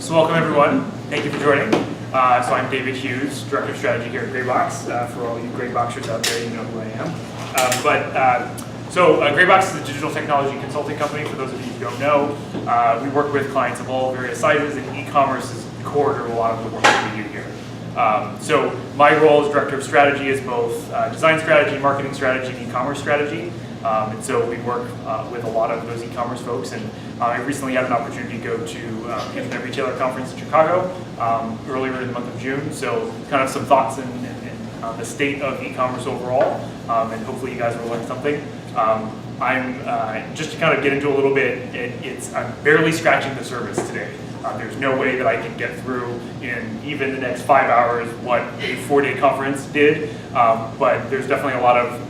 So welcome everyone. Thank you for joining. So I'm David Hughes, Director of Strategy here at GRAYBOX. For all you GRAYBOXers out there, you know who I am. GRAYBOX is a digital technology consulting company. For those of you who don't know, we work with clients of all various sizes, and e-commerce is core to a lot of the work that we do here. So my role as Director of Strategy is both design strategy, marketing strategy, and e-commerce strategy. And so we work with a lot of those e-commerce folks, and I recently had an opportunity to go to the Internet Retailer Conference in Chicago earlier in the month of June. So kind of some thoughts on the state of e-commerce overall, and hopefully you guys will learn something. Just to kind of get into a little bit, I'm barely scratching the surface today. There's no way that I can get through in even the next 5 hours what a 4-day conference did, but there's definitely a lot of,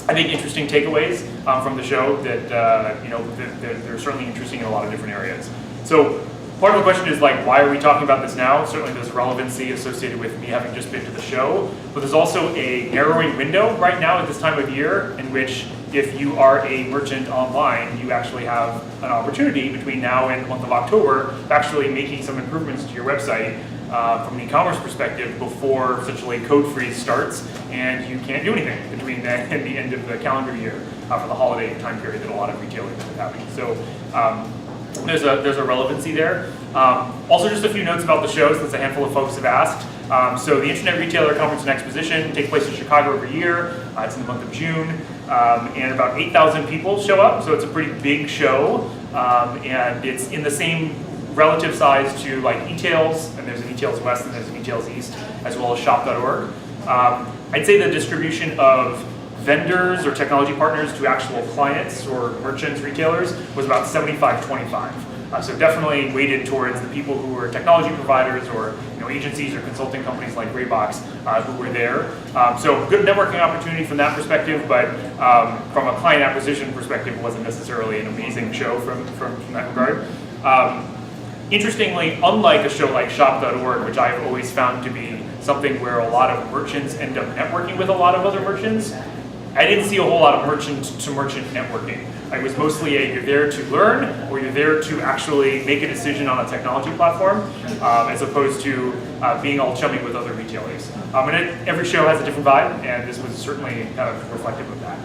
I think, interesting takeaways from the show that they're certainly interesting in a lot of different areas. So part of the question is, like, why are we talking about this now? Certainly there's relevancy associated with me having just been to the show, but there's also a narrowing window right now at this time of year in which if you are a merchant online, you actually have an opportunity between now and the month of October of actually making some improvements to your website from an e-commerce perspective before essentially code freeze starts and you can't do anything between then and the end of the calendar year for the holiday time period that a lot of retailers are having. So there's a relevancy there. Also, just a few notes about the show, since a handful of folks have asked. So the Internet Retailer Conference and Exposition takes place in Chicago every year. It's in the month of June, and about 8,000 people show up, so it's a pretty big show, and it's in the same relative size to like eTails, and there's an eTails West and there's an eTails East, as well as shop.org. I'd say the distribution of vendors or technology partners to actual clients or merchants, retailers, was about 75-25. So definitely weighted towards the people who are technology providers or agencies or consulting companies like GRAYBOX who were there. So good networking opportunity from that perspective, but from a client acquisition perspective, it wasn't necessarily an amazing show from that regard. Interestingly, unlike a show like shop.org, which I've always found to be something where a lot of merchants end up networking with a lot of other merchants, I didn't see a whole lot of merchant-to-merchant networking. It was mostly you're there to learn, or you're there to actually make a decision on a technology platform, as opposed to being all chummy with other retailers. Every show has a different vibe, and this was certainly kind of reflective of that.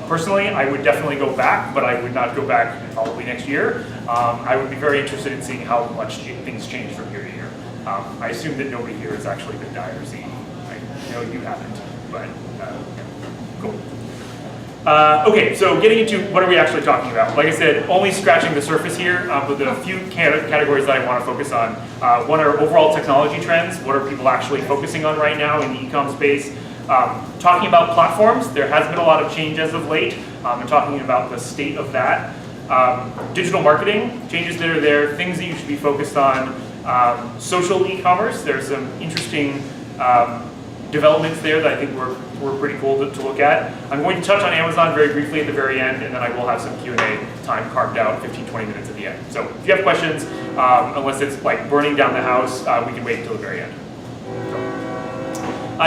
Personally, I would definitely go back, but I would not go back probably next year. I would be very interested in seeing how much things change from year to year. I assume that nobody here has actually been dire Z. I know you haven't, but cool. Okay, so getting into what are we actually talking about? Like I said, only scratching the surface here, but the few categories that I want to focus on. One are overall technology trends. What are people actually focusing on right now in the e-com space? Talking about platforms, there has been a lot of change as of late, and talking about the state of that. Digital marketing, changes that are there, things that you should be focused on. Social e-commerce, there's some interesting developments there that I think were pretty cool to look at. I'm going to touch on Amazon very briefly at the very end, and then I will have some Q&A time carved out, 15-20 minutes at the end. So if you have questions, unless it's like burning down the house, we can wait until the very end.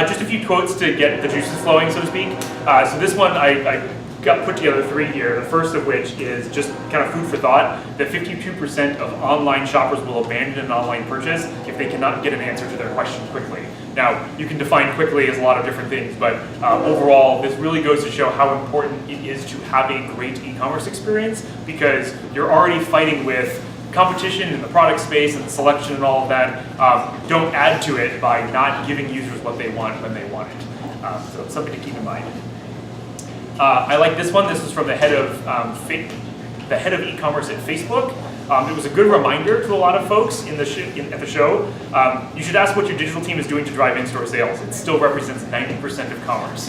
Just a few quotes to get the juices flowing, so to speak. So this one, I got put together 3 here, the first of which is just kind of food for thought, that 52% of online shoppers will abandon an online purchase if they cannot get an answer to their question quickly. Now, you can define quickly as a lot of different things, but overall, this really goes to show how important it is to have a great e-commerce experience, because you're already fighting with competition in the product space and the selection and all of that. Don't add to it by not giving users what they want when they want it. So it's something to keep in mind. I like this one. This is from the head of e-commerce at Facebook. It was a good reminder to a lot of folks at the show. You should ask what your digital team is doing to drive in-store sales. It still represents 90% of commerce.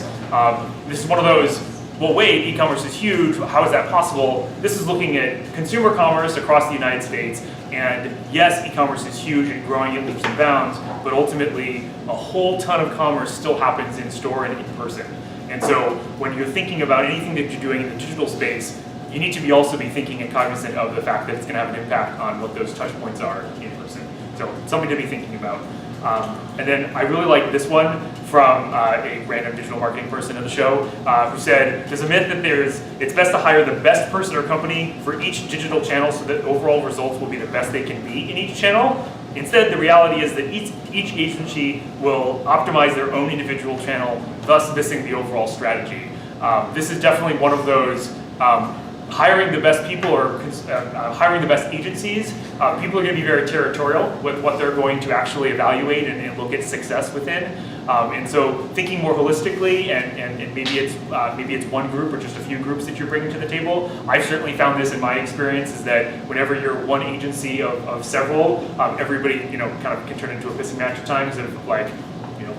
This is one of those, well, wait, e-commerce is huge. How is that possible? This is looking at consumer commerce across the United States. And yes, e-commerce is huge and growing at leaps and bounds, but ultimately, a whole ton of commerce still happens in store and in person. And so when you're thinking about anything that you're doing in the digital space, you need to also be thinking and cognizant of the fact that it's going to have an impact on what those touch points are in person. So something to be thinking about. And then I really like this one from a random digital marketing person in the show who said, there's a myth that it's best to hire the best person or company for each digital channel so that overall results will be the best they can be in each channel. Instead, the reality is that each agency will optimize their own individual channel, thus missing the overall strategy. This is definitely one of those hiring the best people or hiring the best agencies. People are going to be very territorial with what they're going to actually evaluate and look at success within. And so thinking more holistically, and maybe it's one group or just a few groups that you're bringing to the table. I've certainly found this in my experience is that whenever you're one agency of several, everybody kind of can turn into a pissing match at times of like,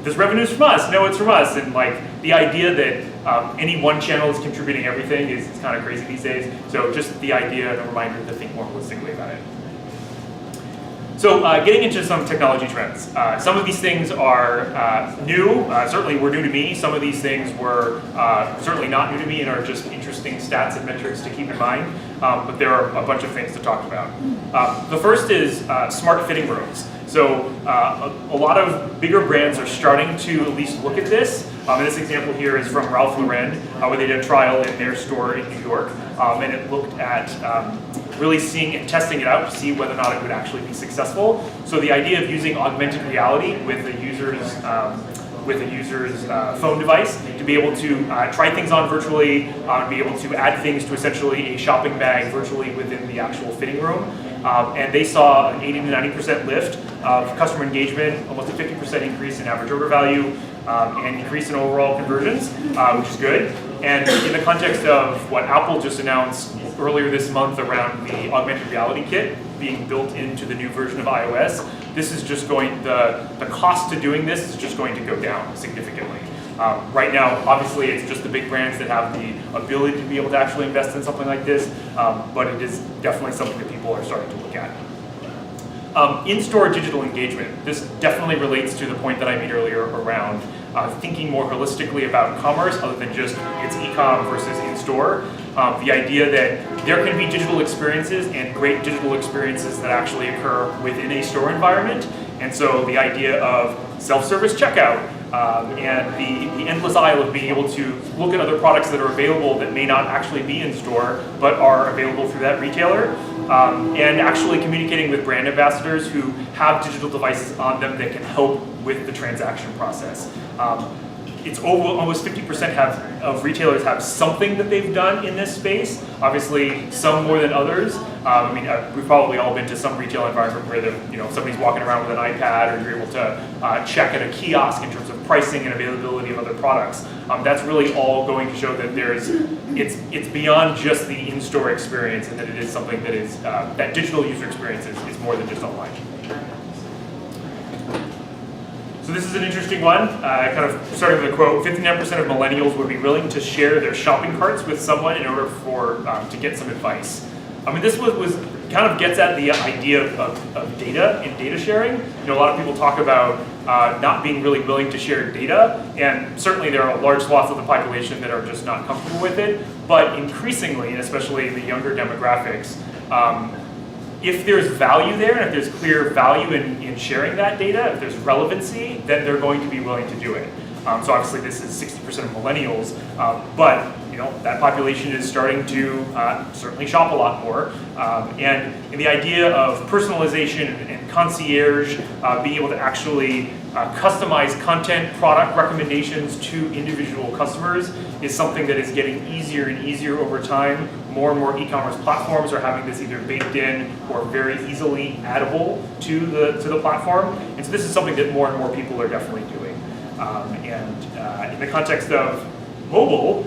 this revenue's from us, no, it's from us. And like the idea that any one channel is contributing everything is kind of crazy these days. So just the idea and a reminder to think more holistically about it. So getting into some technology trends. Some of these things are new, certainly were new to me. Some of these things were certainly not new to me and are just interesting stats and metrics to keep in mind. But there are a bunch of things to talk about. The first is smart fitting rooms. So a lot of bigger brands are starting to at least look at this. And this example here is from Ralph Lauren, where they did a trial in their store in New York. And it looked at really seeing and testing it out to see whether or not it would actually be successful. So the idea of using augmented reality with the user's phone device to be able to try things on virtually, be able to add things to essentially a shopping bag virtually within the actual fitting room. And they saw an 80 to 90% lift of customer engagement, almost a 50% increase in average order value, and increase in overall conversions, which is good. And in the context of what Apple just announced earlier this month around the augmented reality kit being built into the new version of iOS, this is just going, the cost to doing this is just going to go down significantly. Right now, obviously, it's just the big brands that have the ability to be able to actually invest in something like this, but it is definitely something that people are starting to look at. In-store digital engagement. This definitely relates to the point that I made earlier around thinking more holistically about commerce other than just it's e-com versus in-store. The idea that there can be digital experiences and great digital experiences that actually occur within a store environment. And so the idea of self-service checkout and the endless aisle of being able to look at other products that are available that may not actually be in store but are available through that retailer, and actually communicating with brand ambassadors who have digital devices on them that can help with the transaction process. It's almost 50% of retailers have something that they've done in this space. Obviously, some more than others. I mean, we've probably all been to some retail environment where somebody's walking around with an iPad, or you're able to check at a kiosk in terms of pricing and availability of other products. That's really all going to show that it's beyond just the in-store experience, and that it is something that is that digital user experience is more than just online. So this is an interesting one, kind of starting with a quote. 59% of millennials would be willing to share their shopping carts with someone in order to get some advice. I mean, this was kind of gets at the idea of data and data sharing. A lot of people talk about not being really willing to share data, and certainly there are large swaths of the population that are just not comfortable with it. But increasingly, and especially the younger demographics, if there's value there, and if there's clear value in sharing that data, if there's relevancy, then they're going to be willing to do it. So obviously this is 60% of millennials, but that population is starting to certainly shop a lot more. And the idea of personalization and concierge, being able to actually customize content, product recommendations to individual customers is something that is getting easier and easier over time. More and more e-commerce platforms are having this either baked in or very easily addable to the platform. And so this is something that more and more people are definitely doing. And in the context of mobile,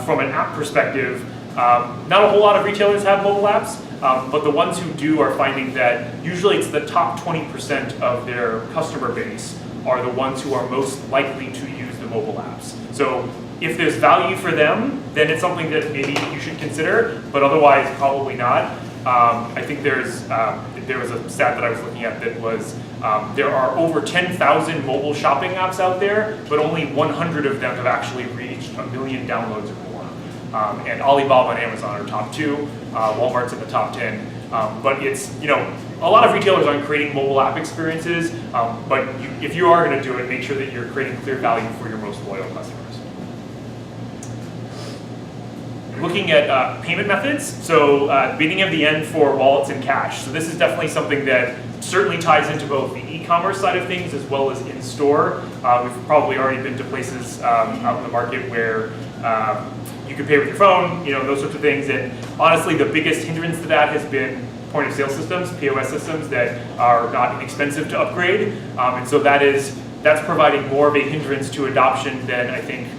from an app perspective, not a whole lot of retailers have mobile apps, but the ones who do are finding that usually it's the top 20% of their customer base are the ones who are most likely to use the mobile apps. So if there's value for them, then it's something that maybe you should consider, but otherwise probably not. I think there was a stat that I was looking at that was there are over 10,000 mobile shopping apps out there, but only 100 of them have actually reached 1 million downloads or more. And Alibaba and Amazon are top 2, Walmart's in the top 10. But it's, a lot of retailers aren't creating mobile app experiences, but if you are going to do it, make sure that you're creating clear value for your most loyal customers. Looking at payment methods, so beginning of the end for wallets and cash. So this is definitely something that certainly ties into both the e-commerce side of things as well as in-store. We've probably already been to places out in the market where you can pay with your phone, those sorts of things. And honestly, the biggest hindrance to that has been point of sale systems, POS systems that are not inexpensive to upgrade. And so that's providing more of a hindrance to adoption than I think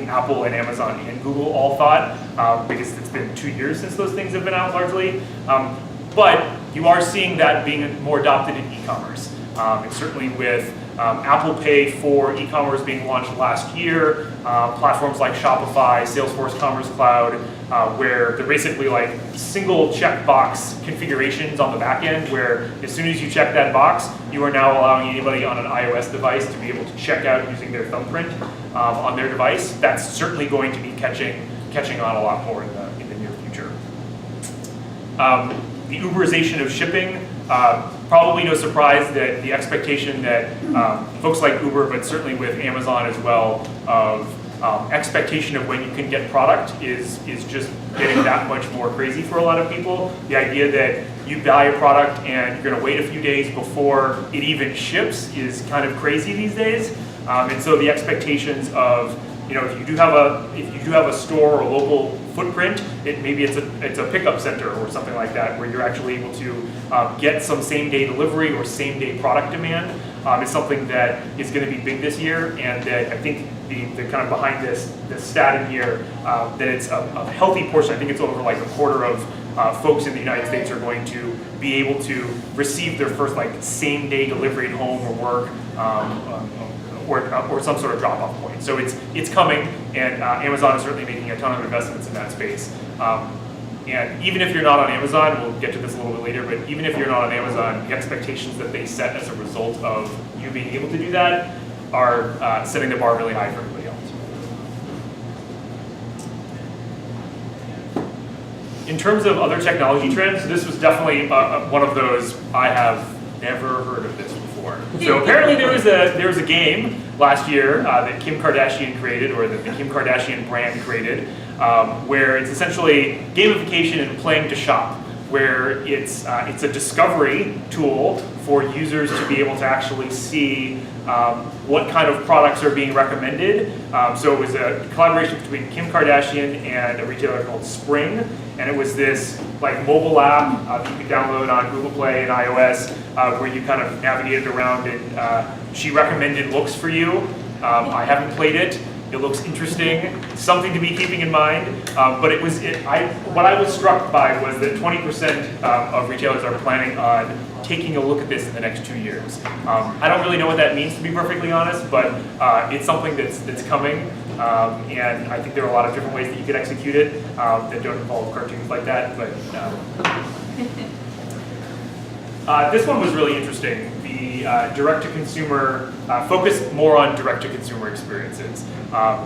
Apple and Amazon and Google all thought, because it's been 2 years since those things have been out largely. But you are seeing that being more adopted in e-commerce. And certainly with Apple Pay for e-commerce being launched last year, platforms like Shopify, Salesforce Commerce Cloud, where they're basically like single checkbox configurations on the back end, where as soon as you check that box, you are now allowing anybody on an iOS device to be able to check out using their thumbprint on their device. That's certainly going to be catching on a lot more in the near future. The Uberization of shipping, probably no surprise that the expectation that folks like Uber, but certainly with Amazon as well, of expectation of when you can get product is just getting that much more crazy for a lot of people. The idea that you buy a product and you're going to wait a few days before it even ships is kind of crazy these days. And so the expectations of, if you do have a store or a local footprint, maybe it's a pickup center or something like that, where you're actually able to get some same-day delivery or same-day product demand. Is something that is going to be big this year, and that I think the kind of behind this stat in here, that it's a healthy portion. I think it's over like a quarter of folks in the United States are going to be able to receive their first like same-day delivery at home or work. Or some sort of drop-off point. So it's coming, and Amazon is certainly making a ton of investments in that space. And even if you're not on Amazon, we'll get to this a little bit later, but even if you're not on Amazon, the expectations that they set as a result of you being able to do that are setting the bar really high for everybody else. In terms of other technology trends, this was definitely one of those, I have never heard of this before. So apparently there was a game last year that Kim Kardashian created, or that the Kim Kardashian brand created, where it's essentially gamification and playing to shop, where it's a discovery tool for users to be able to actually see what kind of products are being recommended. So it was a collaboration between Kim Kardashian and a retailer called Spring, and it was this like mobile app that you could download on Google Play and iOS, where you kind of navigated around, and she recommended looks for you. I haven't played it. It looks interesting, something to be keeping in mind. But what I was struck by was that 20% of retailers are planning on taking a look at this in the next 2 years. I don't really know what that means, to be perfectly honest, but it's something that's coming. And I think there are a lot of different ways that you could execute it that don't involve cartoons like that. But this one was really interesting. The direct-to-consumer, focused more on direct-to-consumer experiences. I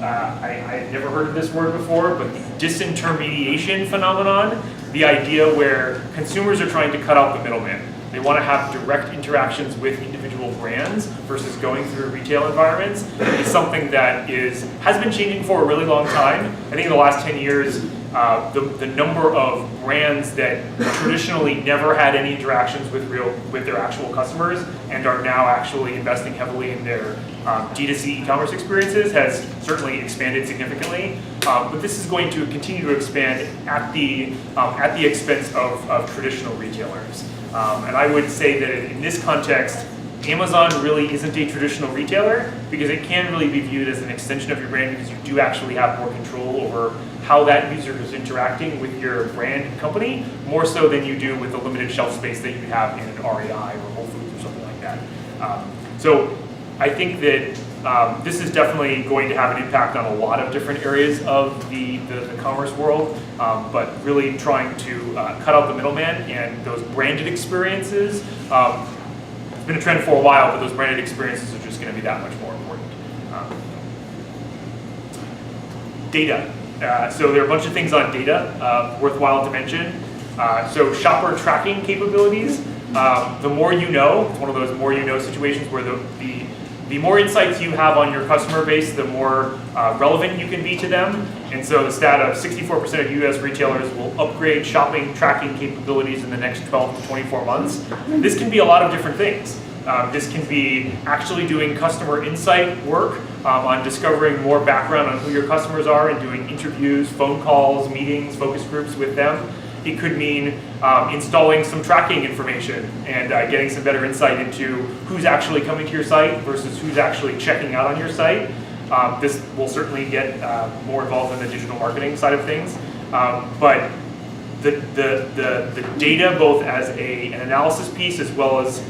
had never heard of this word before, but the disintermediation phenomenon, the idea where consumers are trying to cut out the middleman. They want to have direct interactions with individual brands versus going through retail environments, is something that has been changing for a really long time. I think in the last 10 years, the number of brands that traditionally never had any interactions with their actual customers and are now actually investing heavily in their D2C e-commerce experiences has certainly expanded significantly. But this is going to continue to expand at the expense of traditional retailers. And I would say that in this context, Amazon really isn't a traditional retailer, because it can really be viewed as an extension of your brand, because you do actually have more control over how that user is interacting with your brand and company, more so than you do with the limited shelf space that you have in an REI or Whole Foods or something like that. So I think that this is definitely going to have an impact on a lot of different areas of the commerce world, but really trying to cut out the middleman, and those branded experiences. It's been a trend for a while, but those branded experiences are just going to be that much more important. Data. So there are a bunch of things on data worthwhile to mention. So shopper tracking capabilities. The more you know, it's one of those more you know situations where the more insights you have on your customer base, the more relevant you can be to them. And so the stat of 64% of US retailers will upgrade shopping tracking capabilities in the next 12 to 24 months. This can be a lot of different things. This can be actually doing customer insight work on discovering more background on who your customers are and doing interviews, phone calls, meetings, focus groups with them. It could mean installing some tracking information and getting some better insight into who's actually coming to your site versus who's actually checking out on your site. This will certainly get more involved in the digital marketing side of things. But the data, both as an analysis piece as well as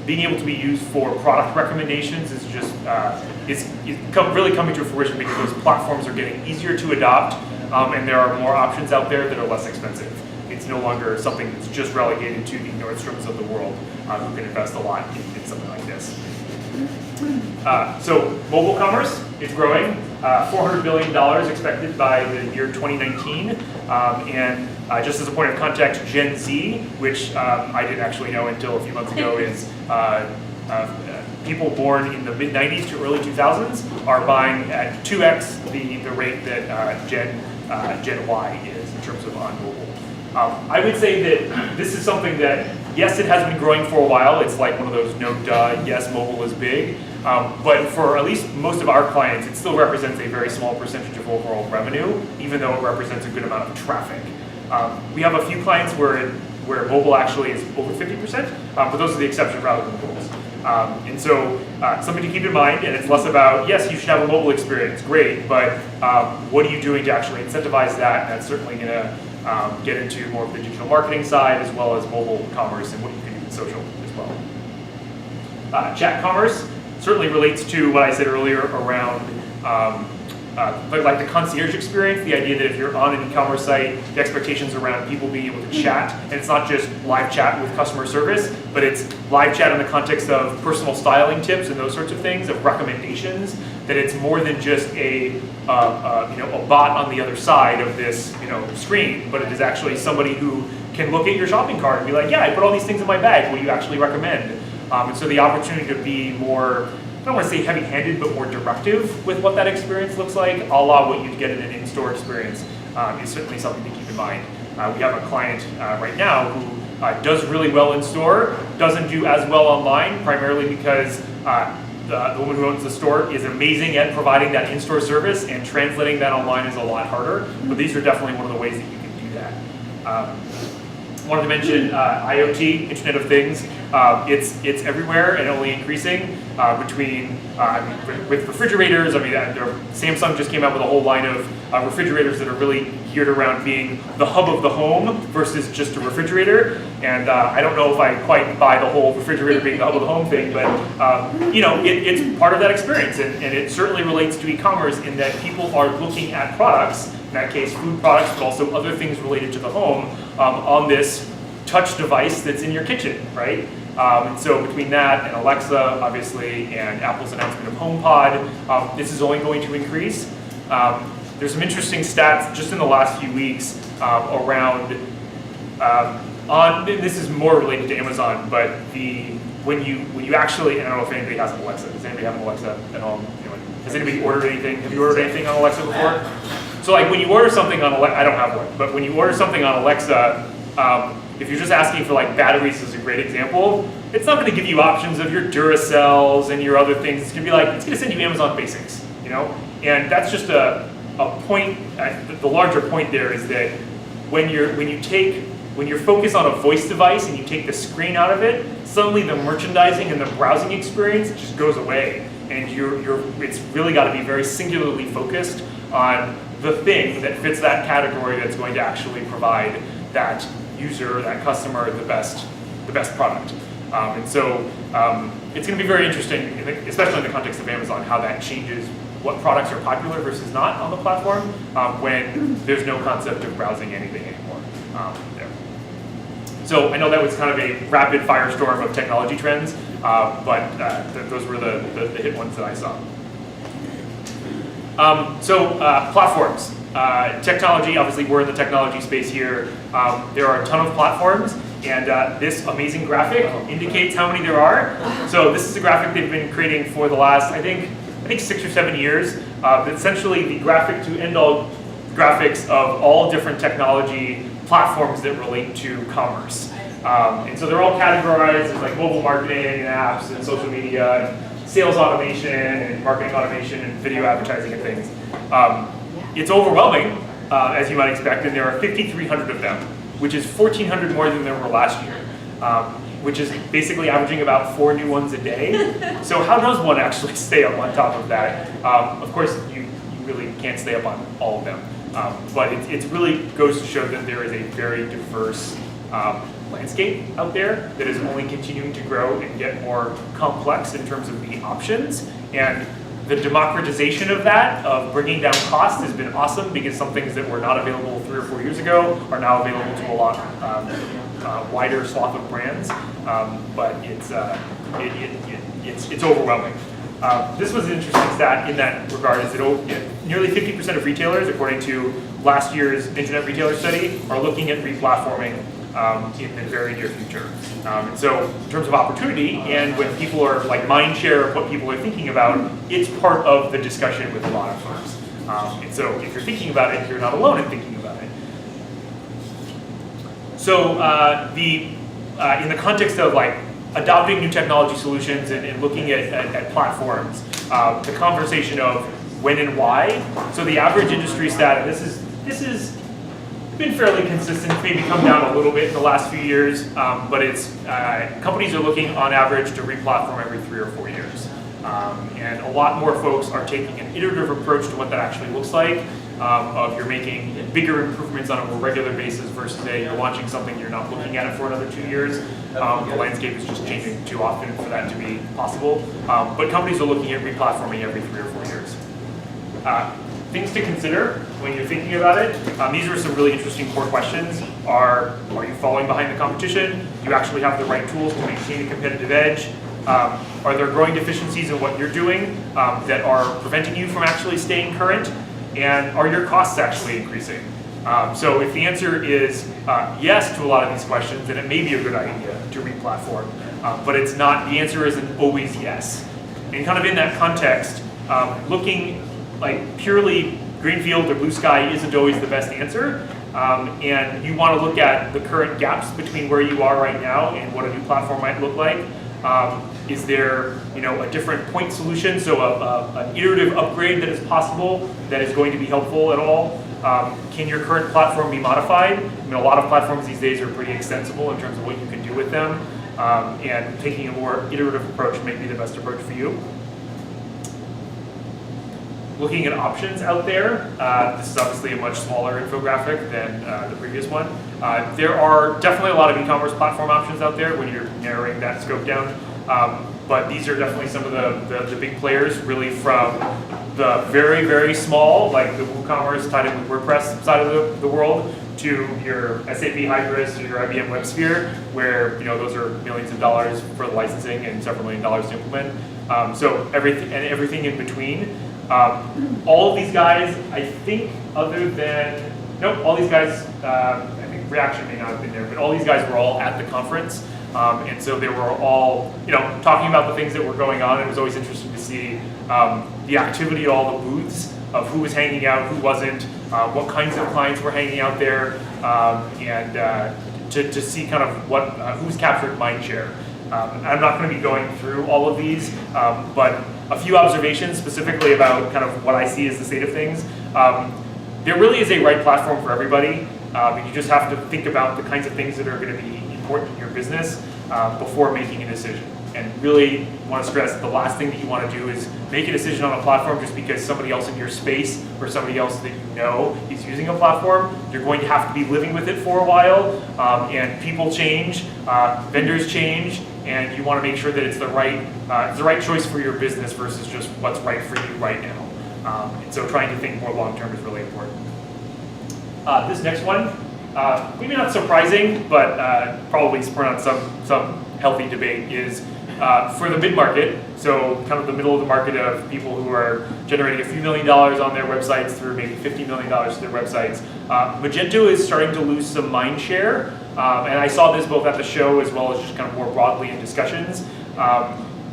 being able to be used for product recommendations, is just really coming to fruition because those platforms are getting easier to adopt. And there are more options out there that are less expensive. It's no longer something that's just relegated to the Nordstroms of the world who can invest a lot in something like this. So mobile commerce is growing, $400 billion expected by the year 2019. And just as a point of context, Gen Z, which I didn't actually know until a few months ago, is people born in the mid-90s to early 2000s are buying at 2x the rate that Gen Y is in terms of on mobile. I would say that this is something that, yes, it has been growing for a while. It's like one of those no duh, yes, mobile is big. But for at least most of our clients, it still represents a very small percentage of overall revenue, even though it represents a good amount of traffic. We have a few clients where mobile actually is over 50%, but those are the exception rather than the rules. And so something to keep in mind, and it's less about, yes, you should have a mobile experience, great, but what are you doing to actually incentivize that? And that's certainly going to get into more of the digital marketing side as well as mobile commerce and what you can do with social as well. Chat commerce certainly relates to what I said earlier around like the concierge experience, the idea that if you're on an e-commerce site, the expectations around people being able to chat, and it's not just live chat with customer service, but it's live chat in the context of personal styling tips and those sorts of things, of recommendations, that it's more than just a bot on the other side of this screen, but it is actually somebody who can look at your shopping cart and be like, yeah, I put all these things in my bag, what do you actually recommend? And so the opportunity to be more, I don't want to say heavy-handed, but more directive with what that experience looks like, a la what you'd get in an in-store experience, is certainly something to keep in mind. We have a client right now who does really well in store, doesn't do as well online, primarily because the woman who owns the store is amazing at providing that in-store service, and translating that online is a lot harder, but these are definitely one of the ways that you can do that. Wanted to mention IoT, Internet of Things. It's everywhere and only increasing. With refrigerators, Samsung just came out with a whole line of refrigerators that are really geared around being the hub of the home versus just a refrigerator. And I don't know if I quite buy the whole refrigerator being the hub of the home thing, but it's part of that experience, and it certainly relates to e-commerce in that people are looking at products, in that case food products, but also other things related to the home, on this touch device that's in your kitchen, right? And so between that and Alexa, obviously, and Apple's announcement of HomePod, this is only going to increase. There's some interesting stats just in the last few weeks around, this is more related to Amazon, but when you actually, and I don't know if anybody has an Alexa. Does anybody have an Alexa at home? Has anybody ordered anything? Have you ordered anything on Alexa before? So like when you order something on Alexa, I don't have one, but when you order something on Alexa, if you're just asking for like batteries as a great example, it's not going to give you options of your Duracells and your other things. It's going to be like, it's going to send you Amazon Basics, And that's just a point. The larger point there is that when you're focused on a voice device and you take the screen out of it, suddenly the merchandising and the browsing experience just goes away, and it's really got to be very singularly focused on the thing that fits that category that's going to actually provide that user, that customer, the best product. And so it's going to be very interesting, especially in the context of Amazon, how that changes what products are popular versus not on the platform when there's no concept of browsing anything anymore there. So I know that was kind of a rapid firestorm of technology trends, but those were the hit ones that I saw. Platforms. technology, obviously we're in the technology space here. There are a ton of platforms, and this amazing graphic indicates how many there are. So this is a graphic they've been creating for the last, I think 6 or 7 years. But essentially the graphic to end all graphics of all different technology platforms that relate to commerce. And so they're all categorized as like mobile marketing and apps and social media and sales automation and marketing automation and video advertising and things. It's overwhelming, as you might expect, and there are 5,300 of them, which is 1,400 more than there were last year, which is basically averaging about 4 new ones a day. So how does one actually stay up on top of that? Of course, you really can't stay up on all of them, but it really goes to show that there is a very diverse landscape out there that is only continuing to grow and get more complex in terms of the options. And the democratization of that, of bringing down costs, has been awesome, because some things that were not available 3 or 4 years ago are now available to a lot wider swath of brands. But it's overwhelming. This was an interesting stat in that regard, is that nearly 50% of retailers, according to last year's Internet Retailer Study, are looking at replatforming in the very near future. And so in terms of opportunity, and when people are like mind share of what people are thinking about, it's part of the discussion with a lot of firms. And so if you're thinking about it, you're not alone in thinking about it. So in the context of like adopting new technology solutions and looking at platforms, the conversation of when and why. So the average industry stat, and this is been fairly consistent. It's maybe come down a little bit in the last few years, but it's companies are looking on average to replatform every 3 or 4 years. And a lot more folks are taking an iterative approach to what that actually looks like. Of you're making bigger improvements on a more regular basis versus you're launching something, you're not looking at it for another 2 years. The landscape is just changing too often for that to be possible. But companies are looking at replatforming every 3 or 4 years. Things to consider when you're thinking about it. These are some really interesting core questions. Are you falling behind the competition? Do you actually have the right tools to maintain a competitive edge? Are there growing deficiencies in what you're doing that are preventing you from actually staying current? And are your costs actually increasing? So if the answer is yes to a lot of these questions, then it may be a good idea to replatform. But it's not, the answer isn't always yes. And kind of in that context, looking like purely greenfield or blue sky isn't always the best answer. And you want to look at the current gaps between where you are right now and what a new platform might look like. Is there a different point solution, so an iterative upgrade that is possible that is going to be helpful at all? Can your current platform be modified? I mean, a lot of platforms these days are pretty extensible in terms of what you can do with them, and taking a more iterative approach may be the best approach for you. Looking at options out there, this is obviously a much smaller infographic than the previous one. There are definitely a lot of e-commerce platform options out there when you're narrowing that scope down. But these are definitely some of the big players, really from the very, very small, like the WooCommerce tied in with WordPress side of the world, to your SAP Hybris or your IBM WebSphere, where those are millions of dollars for the licensing and several $1 million to implement. So everything in between. All of these guys, I think, other than all these guys, I think Reaction may not have been there, but all these guys were all at the conference. And so they were all, talking about the things that were going on. It was always interesting to see the activity at all the booths of who was hanging out, who wasn't, what kinds of clients were hanging out there, and to see kind of who's captured mind share. I'm not going to be going through all of these, but a few observations specifically about kind of what I see as the state of things. There really is a right platform for everybody. You just have to think about the kinds of things that are going to be important in your business before making a decision. And really want to stress the last thing that you want to do is make a decision on a platform just because somebody else in your space or somebody else that you know is using a platform. You're going to have to be living with it for a while, and people change, vendors change, and you want to make sure that it's the right choice for your business versus just what's right for you right now. And so trying to think more long term is really important. This next one, maybe not surprising, but probably spurring on some healthy debate, is For the mid-market, so kind of the middle of the market of people who are generating a few $1 million on their websites through maybe $50 million to their websites, Magento is starting to lose some mind share. And I saw this both at the show as well as just kind of more broadly in discussions.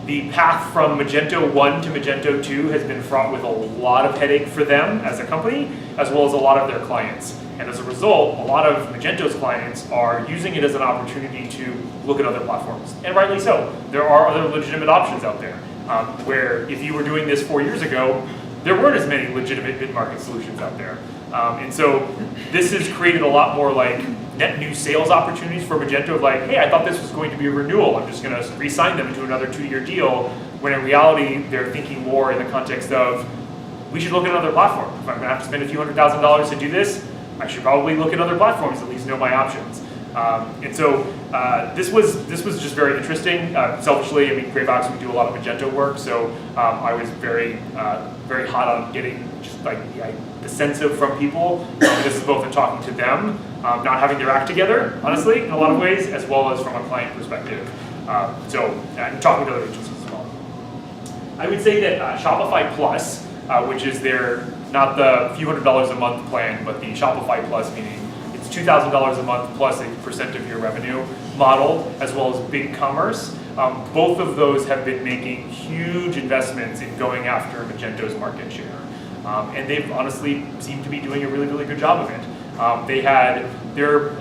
The path from Magento 1 to Magento 2 has been fraught with a lot of headache for them as a company, as well as a lot of their clients. And as a result, a lot of Magento's clients are using it as an opportunity to look at other platforms. And rightly so. There are other legitimate options out there, where if you were doing this 4 years ago, there weren't as many legitimate mid-market solutions out there. And so this has created a lot more like net new sales opportunities for Magento of like, hey, I thought this was going to be a renewal. I'm just going to re-sign them into another 2-year deal, when in reality, they're thinking more in the context of, we should look at another platform. If I'm going to have to spend a few $100,000 to do this, I should probably look at other platforms, at least know my options. And so this was just very interesting. Selfishly, I mean, GRAYBOX, we do a lot of Magento work, so I was very hot on getting just like the sense of from people. This is both in talking to them, not having their act together, honestly, in a lot of ways, as well as from a client perspective. And talking to other agencies as well. I would say that Shopify Plus, which is their, not the few $100s a month plan, but the Shopify Plus, meaning it's $2,000 a month plus a % of your revenue model, as well as BigCommerce. Both of those have been making huge investments in going after Magento's market share. And they've honestly seemed to be doing a really, really good job of it. They had their,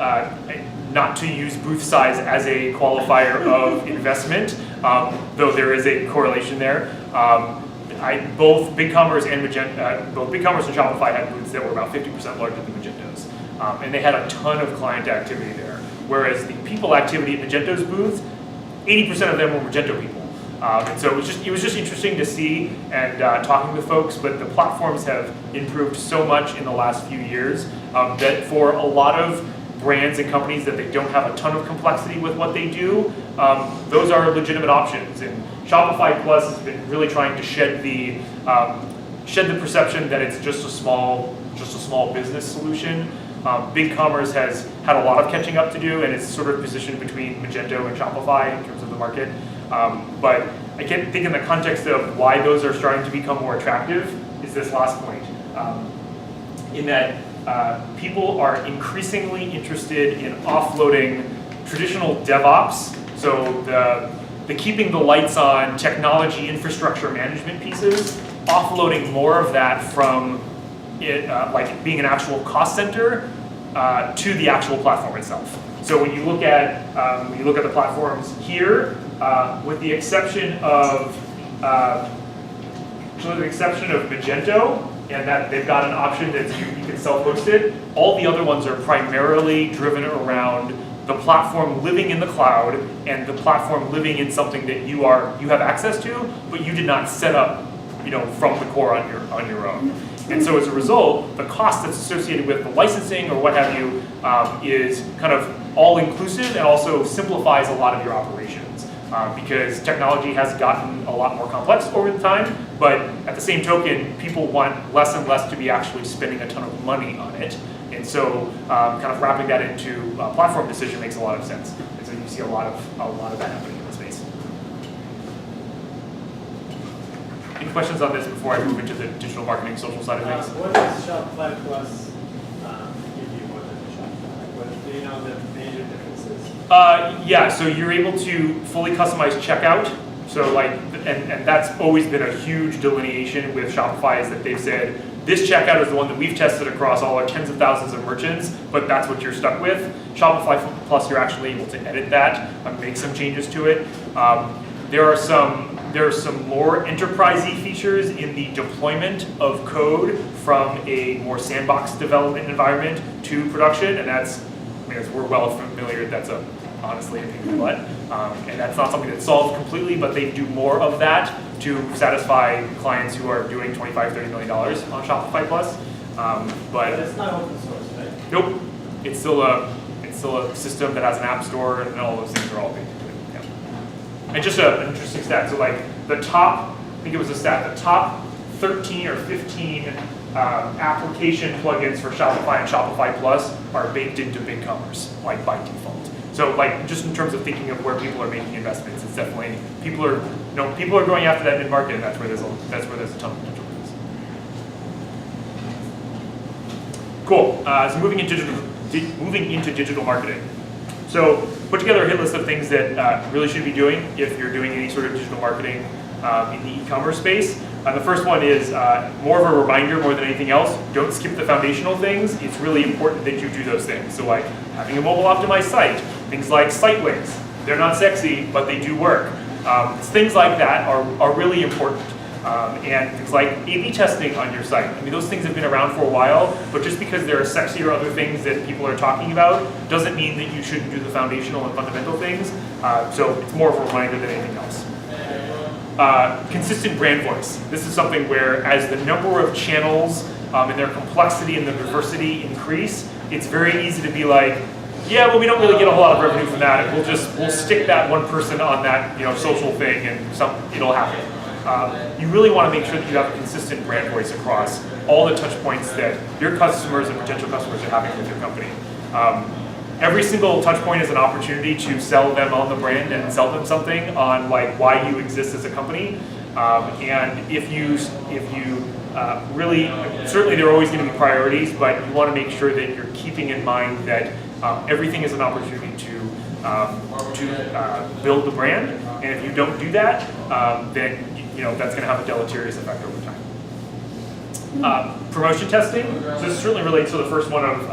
not to use booth size as a qualifier of investment, though there is a correlation there. Both BigCommerce and Shopify had booths that were about 50% larger than Magento's. And they had a ton of client activity there. Whereas the people activity at Magento's booth, 80% of them were Magento people. And so it was just interesting to see and talking with folks, but the platforms have improved so much in the last few years that for a lot of brands and companies that they don't have a ton of complexity with what they do, those are legitimate options. And Shopify Plus has been really trying to shed the perception that it's just a small business solution. BigCommerce has had a lot of catching up to do, and it's sort of positioned between Magento and Shopify in terms of the market. But I can think in the context of why those are starting to become more attractive is this last point, in that people are increasingly interested in offloading traditional DevOps, so the keeping the lights on technology infrastructure management pieces, offloading more of that from it, like being an actual cost center to the actual platform itself. So when you look at the platforms here, with the exception of Magento, and that they've got an option that you can self-host it, all the other ones are primarily driven around the platform living in the cloud and the platform living in something that you have access to, but you did not set up, from the core on your own. And so as a result, the cost that's associated with the licensing or what have you is kind of all-inclusive and also simplifies a lot of your operations. Because technology has gotten a lot more complex over the time, but at the same token, people want less and less to be actually spending a ton of money on it. And so kind of wrapping that into a platform decision makes a lot of sense. And so you see a lot of that happening in the space. Any questions on this before I move into the digital marketing social side of things? What does Shopify Plus give you more than Shopify? Do you know the major differences? Yeah, so you're able to fully customize checkout. So and that's always been a huge delineation with Shopify, is that they've said, this checkout is the one that we've tested across all our tens of thousands of merchants, but that's what you're stuck with. Shopify Plus, you're actually able to edit that and make some changes to it. There are some more enterprise-y features in the deployment of code from a more sandbox development environment to production, and as we're well familiar, that's honestly a pain in the butt. And that's not something that's solved completely, but they do more of that to satisfy clients who are doing $25, $30 million on Shopify Plus. But it's not open source, right? Nope. It's still a system that has an app store, and all those things are all baked into it. Yeah. And just an interesting stat. So the top, I think it was a stat, the top 13 or 15 application plugins for Shopify and Shopify Plus are baked into BigCommerce, by default. So like just in terms of thinking of where people are making investments, it's definitely people are going after that mid market, and that's where there's a ton of potential for this. Cool. So moving into digital marketing. So put together a hit list of things that really should be doing if you're doing any sort of digital marketing in the e-commerce space. The first one is more of a reminder more than anything else. Don't skip the foundational things. It's really important that you do those things. So like having a mobile optimized site, things like site links. They're not sexy, but they do work. Things like that are really important. And things like A/B testing on your site. I mean, those things have been around for a while, but just because there are sexier other things that people are talking about doesn't mean that you shouldn't do the foundational and fundamental things. So it's more of a reminder than anything else. Consistent brand voice. This is something where as the number of channels and their complexity and the diversity increase, it's very easy to be like, yeah, well, we don't really get a whole lot of revenue from that. We'll stick that one person on that social thing, and it'll happen. You really want to make sure that you have a consistent brand voice across all the touch points that your customers and potential customers are having with your company. Every single touch point is an opportunity to sell them on the brand and sell them something on like why you exist as a company. And if you really, certainly there are always going to be priorities, but you want to make sure that you're keeping in mind that everything is an opportunity to build the brand. And if you don't do that, then that's going to have a deleterious effect over time. Promotion testing. So this certainly relates to the first one of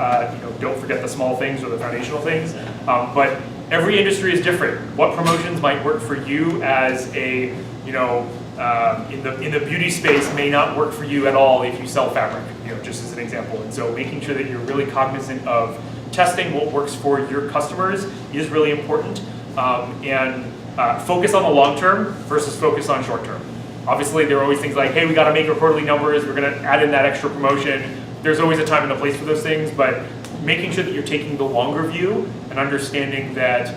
don't forget the small things or the foundational things. But every industry is different. What promotions might work for you as a in the beauty space may not work for you at all if you sell fabric. Just as an example. And so making sure that you're really cognizant of testing what works for your customers is really important. And focus on the long term versus focus on short term. Obviously, there are always things like, hey, we got to make our quarterly numbers. We're going to add in that extra promotion. There's always a time and a place for those things, but making sure that you're taking the longer view and understanding that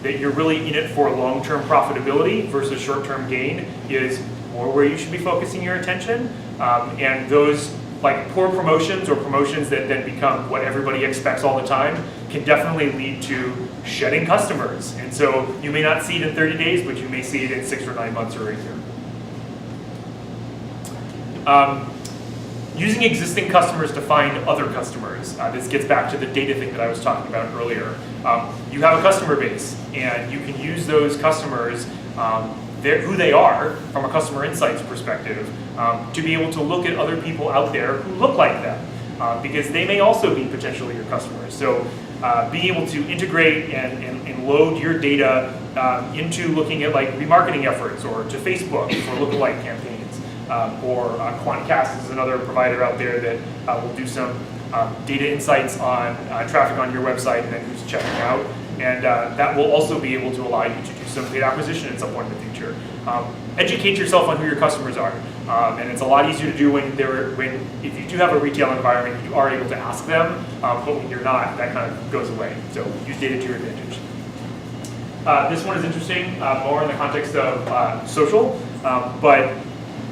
that you're really in it for long-term profitability versus short-term gain is more where you should be focusing your attention. And those like poor promotions or promotions that then become what everybody expects all the time can definitely lead to shedding customers. And so you may not see it in 30 days, but you may see it in 6 or 9 months or a year. Using existing customers to find other customers. This gets back to the data thing that I was talking about earlier. You have a customer base, and you can use those customers, who they are from a customer insights perspective, to be able to look at other people out there who look like them, because they may also be potentially your customers. So being able to integrate and load your data into looking at like remarketing efforts or to Facebook for lookalike campaigns. Or Quantcast is another provider out there that will do some data insights on traffic on your website and then who's checking out. And that will also be able to allow you to do some paid acquisition at some point in the future. Educate yourself on who your customers are. And it's a lot easier to do if you do have a retail environment, you are able to ask them, but when you're not, that kind of goes away. So use data to your advantage. This one is interesting, more in the context of social, but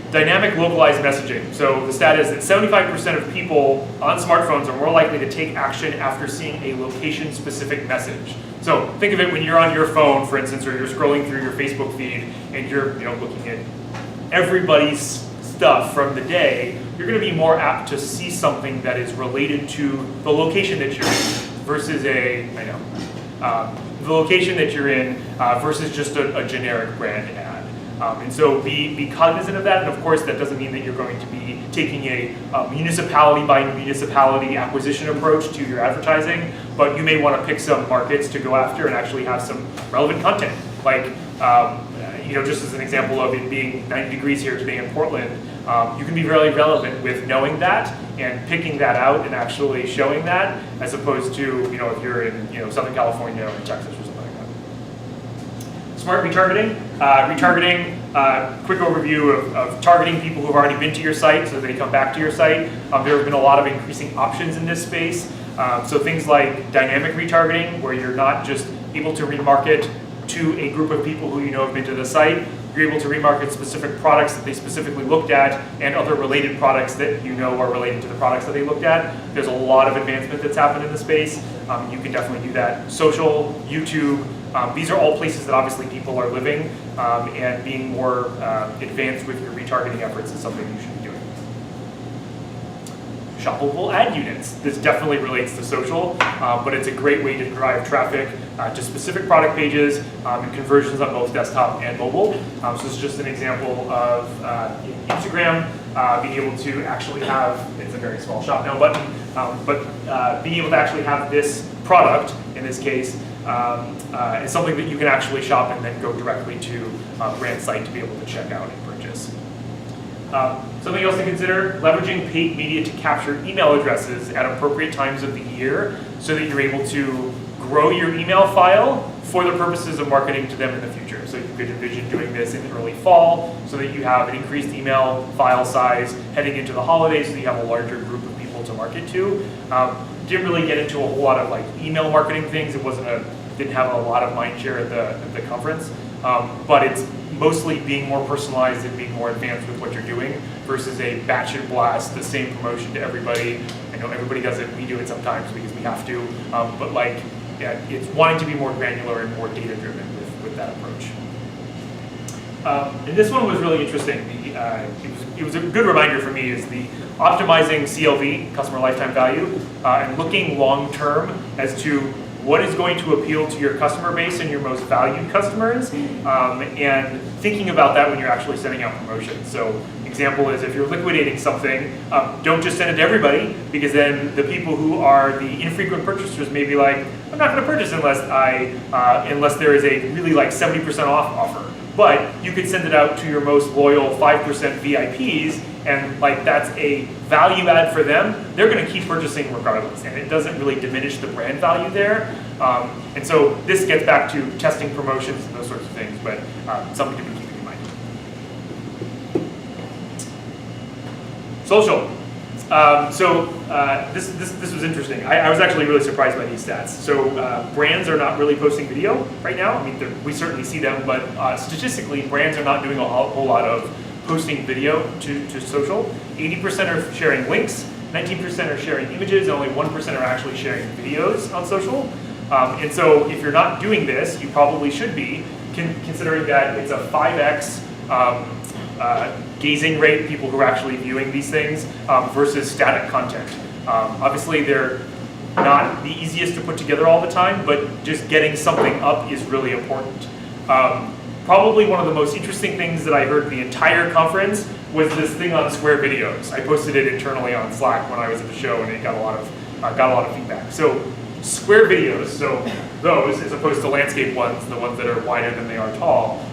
dynamic localized messaging. So the stat is that 75% of people on smartphones are more likely to take action after seeing a location-specific message. So think of it when you're on your phone, for instance, or you're scrolling through your Facebook feed and you're looking at everybody's stuff from the day, you're going to be more apt to see something that is related to the location that you're in versus the location that you're in versus just a generic brand ad. And so be cognizant of that, and of course that doesn't mean that you're going to be taking a municipality by municipality acquisition approach to your advertising, but you may want to pick some markets to go after and actually have some relevant content. Like, just as an example of it being 90 degrees here today in Portland, you can be really relevant with knowing that and picking that out and actually showing that, as opposed to, if you're in, Southern California or Texas or something like that. Smart retargeting. Quick overview of targeting people who have already been to your site so they come back to your site. There have been a lot of increasing options in this space. So things like dynamic retargeting, where you're not just able to remarket to a group of people who have been to the site. You're able to remarket specific products that they specifically looked at and other related products that are related to the products that they looked at. There's a lot of advancement that's happened in the space. you can definitely do that. Social, YouTube, these are all places that obviously people are living, and being more advanced with your retargeting efforts is something you should be doing. Shoppable ad units. This definitely relates to social, but it's a great way to drive traffic to specific product pages and conversions on both desktop and mobile. So this is just an example of Instagram being able to actually have, it's a very small shop now button, but being able to actually have this product, in this case, is something that you can actually shop and then go directly to a brand site to be able to check out and purchase. Something else to consider, leveraging paid media to capture email addresses at appropriate times of the year so that you're able to grow your email file for the purposes of marketing to them in the future. So you could envision doing this in the early fall so that you have an increased email file size heading into the holidays so that you have a larger group of people to market to. Didn't really get into a whole lot of like email marketing things. It didn't have a lot of mind share at the conference, but it's mostly being more personalized and being more advanced with what you're doing versus a batch and blast, the same promotion to everybody. I know everybody does it, we do it sometimes because we have to, but like, yeah, it's wanting to be more granular and more data driven with that approach. And this one was really interesting. It was a good reminder for me is the optimizing CLV, customer lifetime value, and looking long term as to what is going to appeal to your customer base and your most valued customers, and thinking about that when you're actually sending out promotions. So example is if you're liquidating something, don't just send it to everybody, because then the people who are the infrequent purchasers may be like, I'm not going to purchase unless there is a really like 70% off offer. But you could send it out to your most loyal 5% VIPs, and like that's a value add for them. They're going to keep purchasing regardless, and it doesn't really diminish the brand value there. And so this gets back to testing promotions and those sorts of things, but something to be keeping in mind. Social. This was interesting. I was actually really surprised by these stats. So brands are not really posting video right now. I mean, we certainly see them, but statistically, brands are not doing a whole lot of posting video to social. 80% are sharing links, 19% are sharing images, and only 1% are actually sharing videos on social. And so if you're not doing this, you probably should be, considering that it's a 5x gazing rate, people who are actually viewing these things, versus static content. Obviously, they're not the easiest to put together all the time, but just getting something up is really important. Probably one of the most interesting things that I heard the entire conference was this thing on Square Videos. I posted it internally on Slack when I was at the show, and it got a lot of feedback. So Square Videos, so those as opposed to landscape ones, the ones that are wider than they are tall,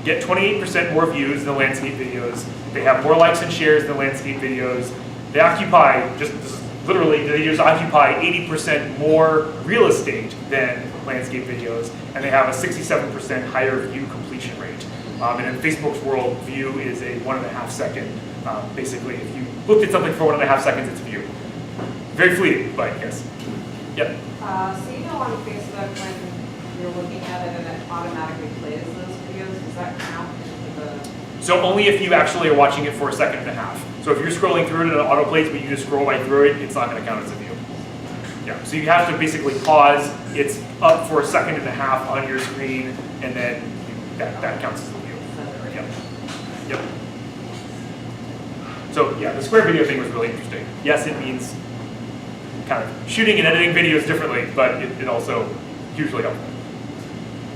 get 28% more views than landscape videos. They have more likes and shares than landscape videos. They occupy, they just occupy 80% more real estate than landscape videos, and they have a 67% higher view completion rate. And in Facebook's world, view is a 1.5 second. Basically, if you looked at something for 1.5 seconds, it's a view. Very fleeting, but yes. Yep. So you know on Facebook when you're looking at it and it automatically plays those videos, does that count into the... So only if you actually are watching it for 1.5 seconds. So if you're scrolling through it and it autoplays, but you just scroll right through it, it's not going to count as a view. Yeah. So you have to basically pause. It's up for 1.5 seconds on your screen, and then that counts as a view. Yep. Yep. So yeah, the Square video thing was really interesting. Yes, it means kind of shooting and editing videos differently, but it also hugely helpful.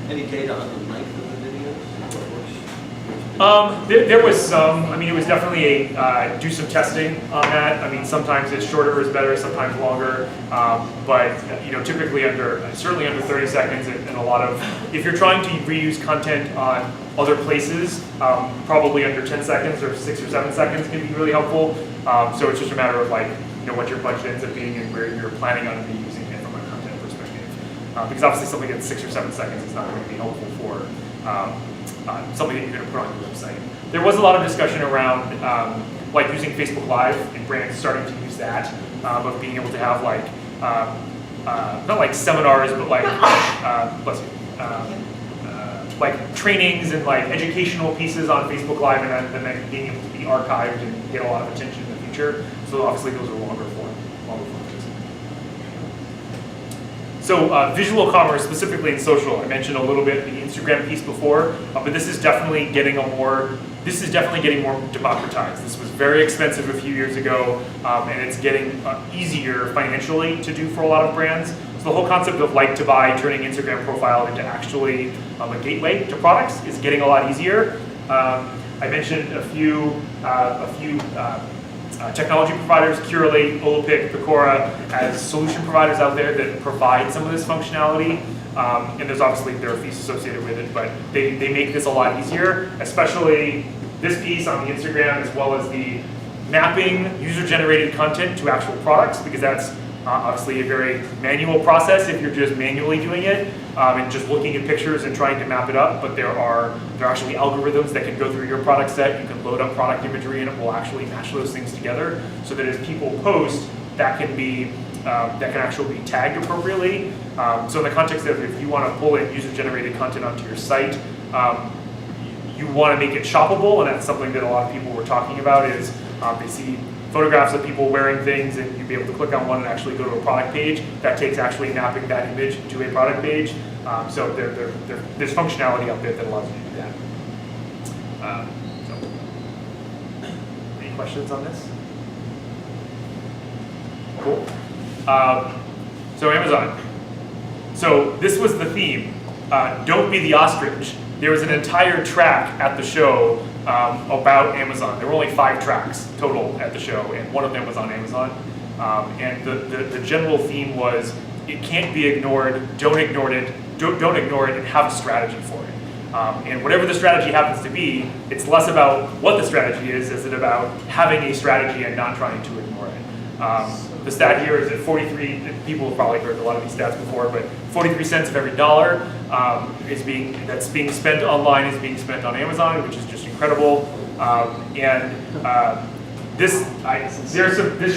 Any data on the length of the videos? There was some. I mean, it was definitely do some testing on that. I mean, sometimes it's shorter is better, sometimes longer. But typically certainly under 30 seconds, and a lot of, if you're trying to reuse content on other places, probably under 10 seconds or 6 or 7 seconds can be really helpful. So it's just a matter of what your budget ends up being and where you're planning on using it from a content perspective. Because obviously something that's 6 or 7 seconds is not going to be helpful for something that you're going to put on your website. There was a lot of discussion around using Facebook Live and brands starting to use that, of being able to have not like seminars, but like trainings and like educational pieces on Facebook Live, and then being able to be archived and get a lot of attention in the future. So obviously those are longer form So visual commerce, specifically in social, I mentioned a little bit the Instagram piece before, but this is definitely getting more democratized. This was very expensive a few years ago, and it's getting easier financially to do for a lot of brands. So the whole concept of like to buy, turning Instagram profile into actually a gateway to products is getting a lot easier. I mentioned a few technology providers, Curate, Olapix, Pecora, as solution providers out there that provide some of this functionality. And there are fees associated with it, but they make this a lot easier, especially this piece on the Instagram, as well as the mapping user-generated content to actual products, because that's obviously a very manual process if you're just manually doing it and just looking at pictures and trying to map it up. But there are actually algorithms that can go through your product set. You can load up product imagery and it will actually match those things together, so that as people post, that can actually be tagged appropriately. So in the context of if you want to pull in user-generated content onto your site, you want to make it shoppable, and that's something that a lot of people were talking about. Is they see photographs of people wearing things, and you'd be able to click on one and actually go to a product page. That takes actually mapping that image to a product page. So there's functionality out there that allows you to do that. Any questions on this? Cool. So Amazon. So this was the theme. Don't be the ostrich. There was an entire track at the show about Amazon. There were only 5 tracks total at the show, and one of them was on Amazon. And the general theme was, it can't be ignored. Don't ignore it. Don't ignore it, and have a strategy for it. And whatever the strategy happens to be, it's less about what the strategy is it about having a strategy and not trying to ignore it. The stat here is that 43, people have probably heard a lot of these stats before, but 43 cents of every dollar that's being spent online is being spent on Amazon, which is just incredible. There's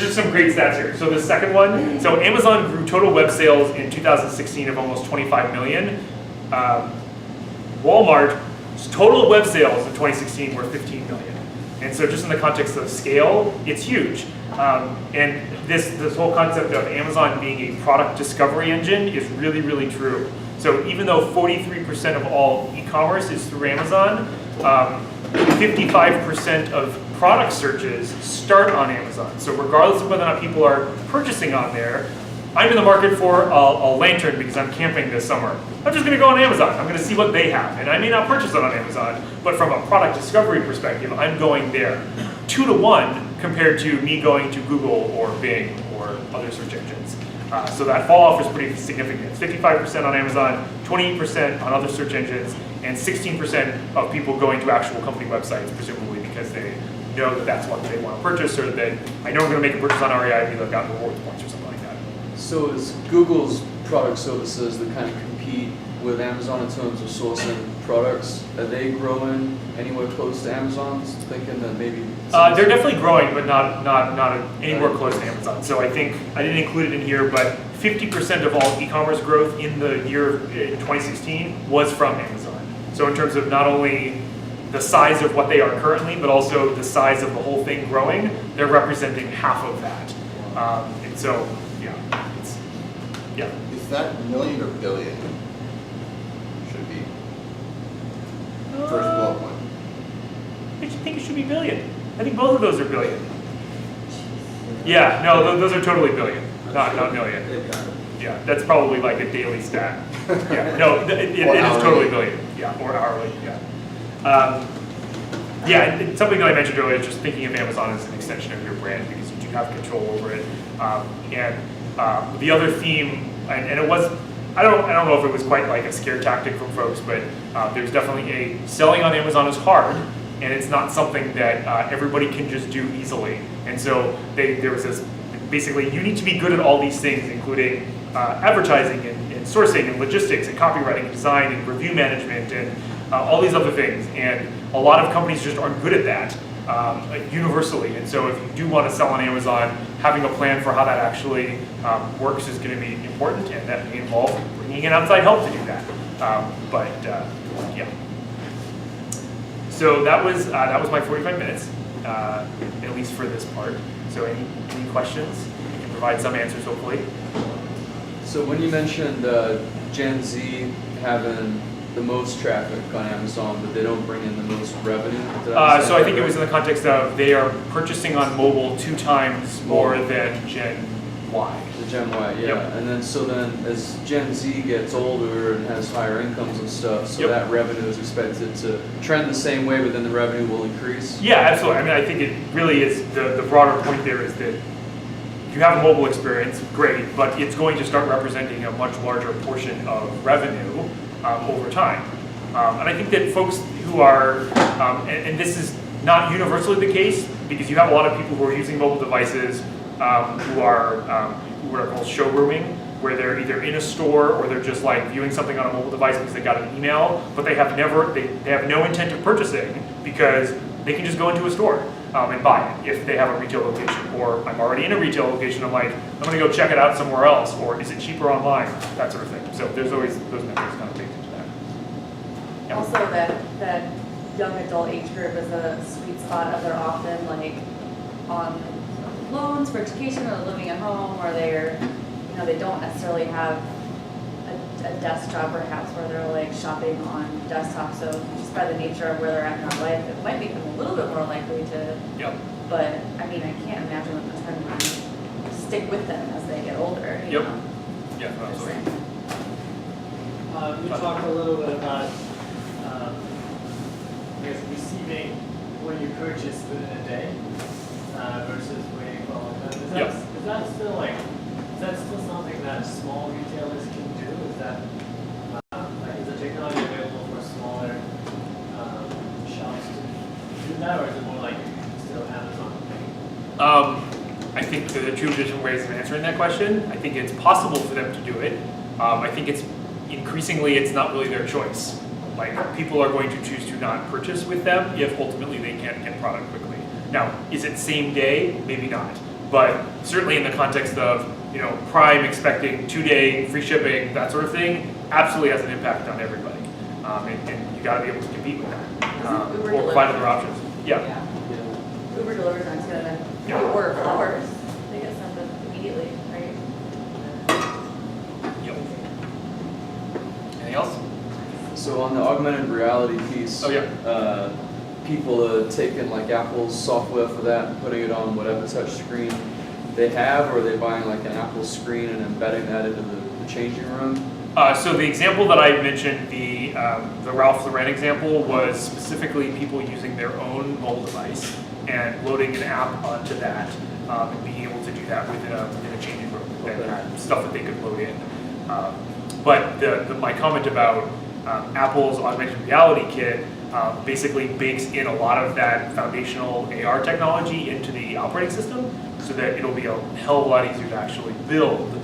just some great stats here. So the second one, so Amazon grew total web sales in 2016 of almost 25 million. Walmart's total web sales in 2016 were 15 million. And so just in the context of scale, it's huge. And this whole concept of Amazon being a product discovery engine is really, really true. So even though 43% of all e-commerce is through Amazon, 55% of product searches start on Amazon. So regardless of whether or not people are purchasing on there, I'm in the market for a lantern because I'm camping this summer. I'm just going to go on Amazon. I'm going to see what they have. And I may not purchase it on Amazon, but from a product discovery perspective, I'm going there. 2 to 1 compared to me going to Google or Bing or other search engines. So that fall off is pretty significant. It's 55% on Amazon, 28% on other search engines, and 16% of people going to actual company websites, presumably because they know that that's what they want to purchase, or that I know I'm going to make a purchase on REI because I've got rewards points or something like that. So is Google's product services that kind of compete with Amazon in terms of sourcing products, are they growing anywhere close to Amazon's? Thinking that maybe they're definitely growing, but not anywhere close to Amazon. So I think I didn't include it in here, but 50% of all e-commerce growth in the year in 2016 was from Amazon. So in terms of not only the size of what they are currently, but also the size of the whole thing growing, they're representing half of that. And so, yeah. Is that million or billion? Should be. First bullet point. I think it should be billion. I think both of those are billion. Yeah, no, those are totally billion, not million. Yeah, that's probably like a daily stat. Yeah, no, it is totally billion. Yeah, or hourly. Yeah. Yeah, and something that I mentioned earlier, just thinking of Amazon as an extension of your brand because you do have control over it. And the other theme, and it was, I don't know if it was quite like a scare tactic from folks, but there's definitely selling on Amazon is hard, and it's not something that everybody can just do easily. And so there was this, basically, you need to be good at all these things, including advertising and sourcing and logistics and copywriting and design and review management and all these other things. And a lot of companies just aren't good at that universally. And so if you do want to sell on Amazon, having a plan for how that actually works is going to be important, and that may involve bringing in outside help to do that. Yeah. So that was my 45 minutes, at least for this part. So any questions? I can provide some answers, hopefully. So when you mentioned Gen Z having the most traffic on Amazon, but they don't bring in the most revenue, did I understand So I that think it right? was in the context of they are purchasing on mobile 2 times more than Gen Y. The Gen Y, yeah. Yep. And then so then as Gen Z gets older and has higher incomes and stuff, so Yep. that revenue is expected to trend the same way, but then the revenue will increase. Yeah, absolutely. I mean, I think it really is, the broader point there is that if you have a mobile experience, great, but it's going to start representing a much larger portion of revenue over time. And I think that folks who are, and this is not universally the case, because you have a lot of people who are using mobile devices who are what are called showrooming, where they're either in a store or they're just like viewing something on a mobile device because they got an email, but they have no intent of purchasing because they can just go into a store and buy it if they have a retail location. Or I'm already in a retail location, I'm like, I'm gonna go check it out somewhere else, or is it cheaper online, that sort of thing. So there's always those methods kind of baked into that. Yeah. Also, that young adult age group is a sweet spot of they're often like on loans for education or living at home, or they're, you know, they don't necessarily have a desk job perhaps where they're like shopping on desktop. So just by the nature of where they're at in their life, it might make them a little bit more likely to. Yep. But I mean, I can't imagine that the trend would stick with them as they get older. You Yep. know? Yeah, Just absolutely. saying. You talked a little bit about, I guess, receiving what you purchased within a day versus waiting for a long time. Yep. Is that still like, is that still something that small retailers can do? Is that, like, is the technology available for smaller shops to do that, or is it more like still Amazon thing? I think there are 2 different ways of answering that question. I think it's possible for them to do it. I think it's increasingly it's not really their choice. Like people are going to choose to not purchase with them if ultimately they can't get product quickly. Now, is it same day? Maybe not. But certainly in the context of, you know, Prime expecting 2-day free shipping, that sort of thing, absolutely has an impact on everybody. And you got to be able to compete with that. Isn't Uber Or provide delivery? other options. Yeah. Yeah. Uber delivers on gonna Yeah. order flowers. They get something immediately, right? Yep. Anything else? So on the augmented reality piece, Oh, yeah. people are taking like Apple's software for that and putting it on whatever touch screen they have, or are they buying like an Apple screen and embedding that into the changing room? So the example that I mentioned, the Ralph Lauren example, was specifically people using their own mobile device and loading an app onto that and being able to do that within a changing room that had stuff that they could load in. But my comment about Apple's augmented reality kit basically bakes in a lot of that foundational AR technology into the operating system so that it'll be a hell of a lot easier to actually build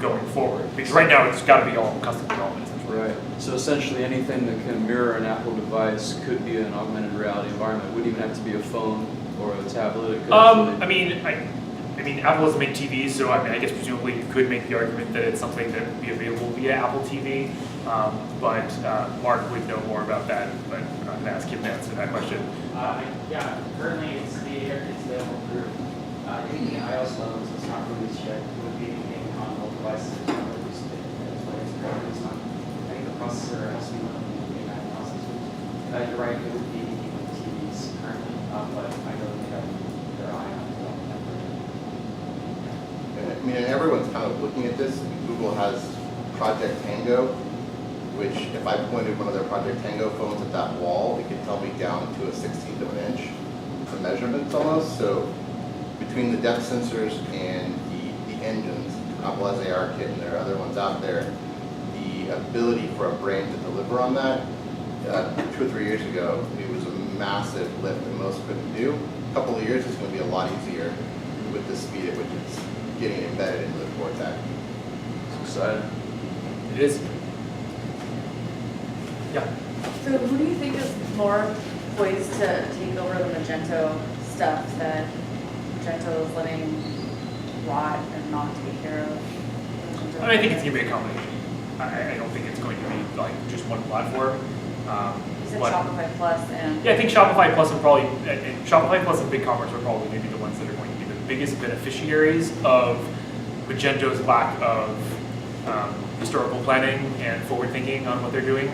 going forward. Because right now it's got to be all custom development essentially. Right. So essentially anything that can mirror an Apple device could be an augmented reality environment. It wouldn't even have to be a phone or a tablet. It could actually- I mean, Apple doesn't make TVs, so I guess presumably you could make the argument that it's something that would be available via Apple TV. But Mark would know more about that, but I'm not going to ask him to answer that question. Yeah, currently it's available through any iOS phones. It's not released yet. It would be anything on mobile devices. It's not released yet. That's why it's currently it's not. I think the processor has to be one of the main processors. You're right. It would be anything with TVs currently, but I know they have their eye on development. I mean, and everyone's kind of looking at this. Google has Project Tango, which if I pointed one of their Project Tango phones at that wall, it could tell me down to a 1/16 of an inch, the measurements almost. So between the depth sensors and the engines, Apple has AR Kit and there are other ones out there, the ability for a brain to deliver on that, 2 or 3 years ago, it was a massive lift that most couldn't do. A couple of years, it's going to be a lot easier with the speed at which it's getting embedded into the core tech. It's exciting. It is. Yeah. So who do you think is more poised to take over the Magento stuff that Magento is letting rot and not take care of? I think it's going to be a combination. I don't think it's going to be like just one platform. You said but- Shopify Plus and. Yeah, I think Shopify Plus and probably and Shopify Plus and BigCommerce are probably maybe the ones that are going to be the biggest beneficiaries of Magento's lack of historical planning and forward thinking on what they're doing.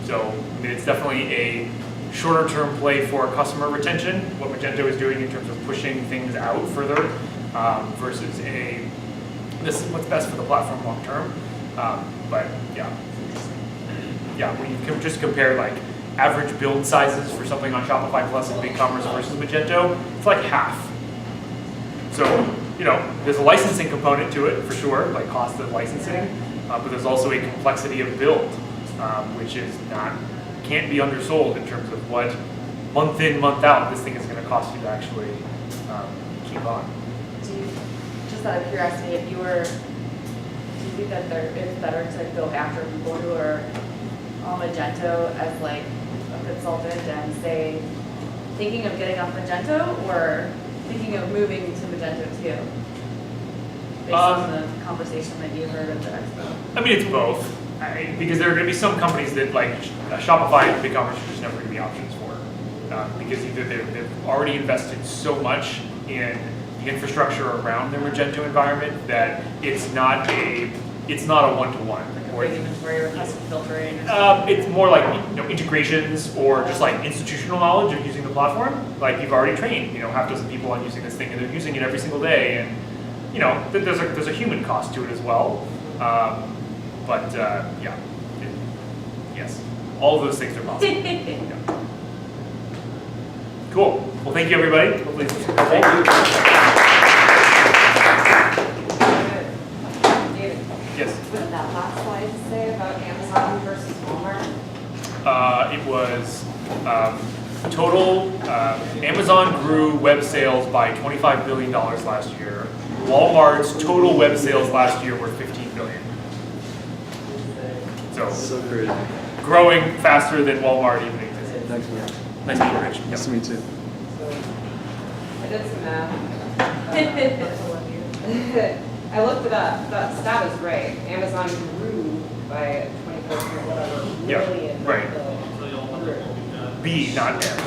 So I mean, it's definitely a shorter term play for customer retention, what Magento is doing in terms of pushing things out further versus this is what's best for the platform long term. But yeah, when you can just compare like average build sizes for something on Shopify Plus and BigCommerce versus Magento, it's like half. So, you know, there's a licensing component to it for sure, like cost of licensing, but there's also a complexity of build, which is can't be undersold in terms of what month in, month out this thing is going to cost you to actually keep on. Just out of curiosity, do you think that it's better to go after people who are on Magento as like a consultant and say, thinking of getting off Magento or thinking of moving to Magento too? Based on the conversation that you heard at the expo. I mean, it's both. Because there are going to be some companies that like Shopify and BigCommerce are just never going to be options for. Because either they've already invested so much in the infrastructure around their Magento environment that it's not a one-to-one. Like a big inventory or custom filtering. It's more like integrations or just like institutional knowledge of using the platform. Like you've already trained half dozen people on using this thing and they're using it every single day, and there's a human cost to it as well. Yes, all of those things are possible. Yeah. Cool. Well, thank you, everybody. Hopefully this was helpful. Thank you. David, Yes. what did that last slide say about Amazon versus Walmart? It was total. Amazon grew web sales by $25 billion last year. Walmart's total web sales last year were $15 billion. So crazy. Growing faster than Walmart even existed. Thanks, man. Nice to meet you, Rich. Nice to meet you. I did some math. I looked it up. That stat is right. Amazon grew by 24 whatever Yeah, million. right. B, not M.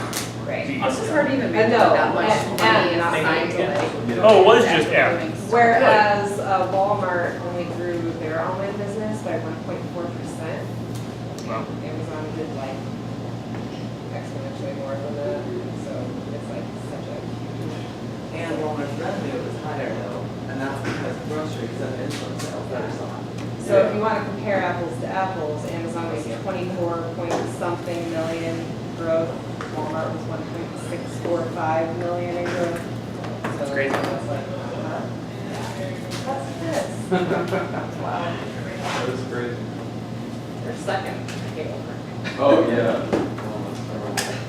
Right. B. It's just hard to even make No, that much and money not trying to science. like. Oh, it was just M. Whereas Walmart only grew their online business by 1.4%. Wow. Amazon did like exponentially more than that. So it's like such a huge. And Walmart's revenue is higher though, and that's because groceries and insulin sales that are sold. So if you want to compare apples to apples, Amazon was 24 point something million growth. Walmart was 1.645 million in growth. So That's crazy. That's like, that's this. Wow. That is crazy. They're second. Cable. Oh, yeah.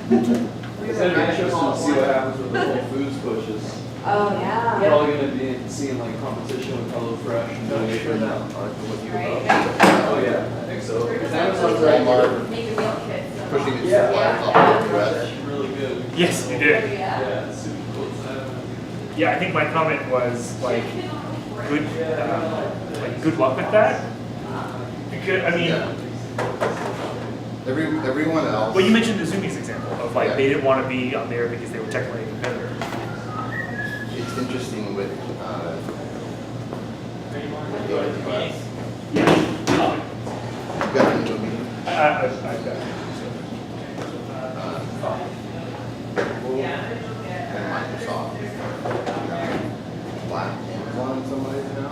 It's gonna be interesting to see what happens with the Whole Foods pushes. Oh, yeah. We're probably gonna be seeing like competition with HelloFresh and Share that article with you Right. about Oh, yeah, I think so. Because Amazon's Walmart Make a meal kit. so- pushing its Yeah. supplies off the US. That's really good. Yes, you did. Yeah. Yeah, it's super cool. Yeah, I think my comment was like, good luck with that. Because I mean, Yeah. Everyone else. well, you mentioned the Zoomies example of like Yeah. they didn't want to be on there because they were technically a competitor. It's interesting with AWS. Yeah. You've got the movie. I've got And Microsoft. Black Amazon in some ways now.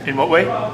In what way? Like